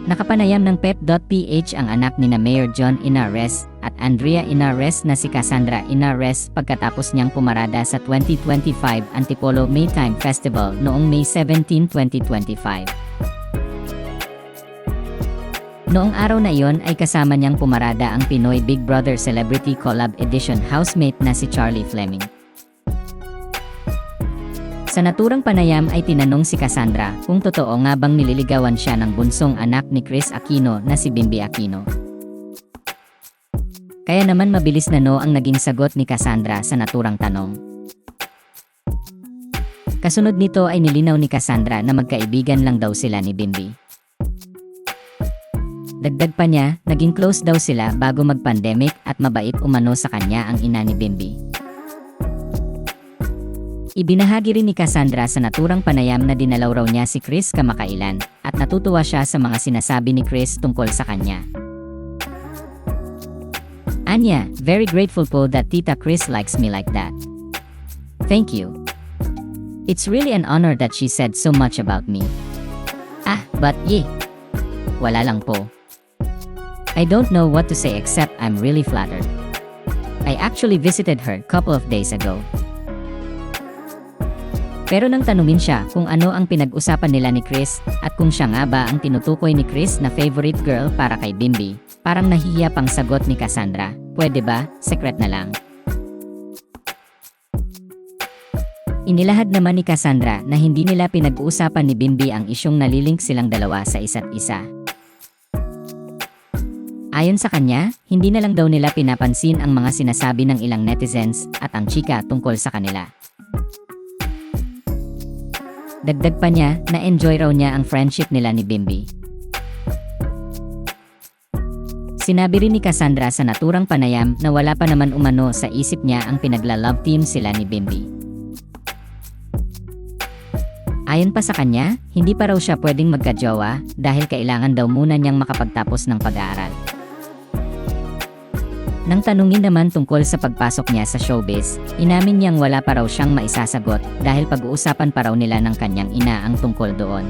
Nakapanayam ng Pep.ph ang anak ni na Mayor John Inares at Andrea Inares na si Cassandra Inares pagkatapos niyang pumarada sa 2025 Antipolo Maytime Festival noong May 17, 2025. Noong araw na iyon ay kasama niyang pumarada ang Pinoy Big Brother Celebrity Collab Edition housemate na si Charlie Fleming. Sa naturang panayam ay tinanong si Cassandra kung totoo nga bang nililigawan siya ng bunsong anak ni Kris Aquino na si Bimby Aquino. Kaya naman mabilis na no ang naging sagot ni Cassandra sa naturang tanong. Kasunod nito ay nilinaw ni Cassandra na magkaibigan lang daw sila ni Bimby. Dagdag pa niya, naging close daw sila bago mag-pandemic at mabait umano sa kanya ang ina ni Bimby. Ibinahagi rin ni Cassandra sa naturang panayam na dinalaw raw niya si Kris kamakailan at natutuwa siya sa mga sinasabi ni Kris tungkol sa kanya. Anya, very grateful po that Tita Kris likes me like that. Thank you. It's really an honor that she said so much about me. But yeah. Wala lang po. I don't know what to say except I'm really flattered. I actually visited her couple of days ago. Pero nang tanungin siya kung ano ang pinag-usapan nila ni Kris at kung siya nga ba ang tinutukoy ni Kris na favorite girl para kay Bimby, parang nahihiya pang sagot ni Cassandra, pwede ba, secret na lang. Inilahad naman ni Cassandra na hindi nila pinag-uusapan ni Bimby ang isyong nalilink silang dalawa sa isa't isa. Ayon sa kanya, hindi na lang daw nila pinapansin ang mga sinasabi ng ilang netizens at ang chika tungkol sa kanila. Dagdag pa niya na enjoy raw niya ang friendship nila ni Bimby. Sinabi rin ni Cassandra sa naturang panayam na wala pa naman umano sa isip niya ang pinagla-love team sila ni Bimby. Ayon pa sa kanya, hindi pa raw siya pwedeng magka-jowa dahil kailangan daw muna niyang makapagtapos ng pag-aaral. Nang tanungin naman tungkol sa pagpasok niya sa showbiz, inamin niyang wala pa raw siyang maisasagot dahil pag-uusapan pa raw nila ng kanyang ina ang tungkol doon.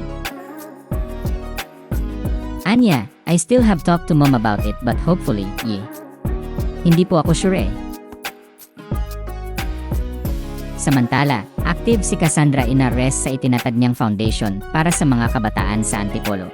Anya, I still have talked to mom about it but hopefully, yeah. Hindi po ako sure eh. Samantala, active si Cassandra Inares sa itinatag niyang foundation para sa mga kabataan sa Antipolo.